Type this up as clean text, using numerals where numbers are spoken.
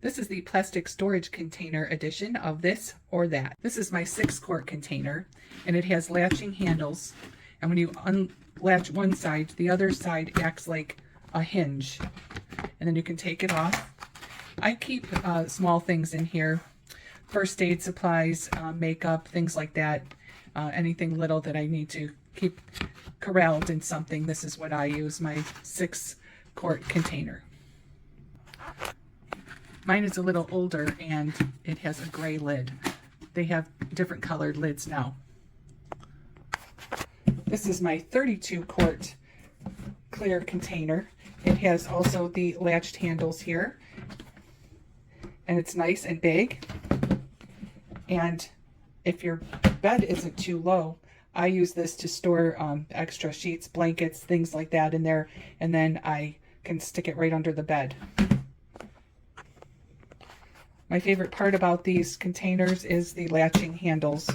This is the plastic storage container edition of this or that. This is my 6-quart container, and it has latching handles. And when you unlatch one side, the other side acts like a hinge. And then you can take it off. I keep small things in here. First aid supplies, makeup, things like that. Anything little that I need to keep corralled in something. This is what I use, my 6-quart container. Mine is a little older and it has a gray lid. They have different colored lids now. This is my 32-quart clear container. It has also the latched handles here. And it's nice and big. And if your bed isn't too low, I use this to store extra sheets, blankets, things like that in there. And then I can stick it right under the bed. My favorite part about these containers is the latching handles.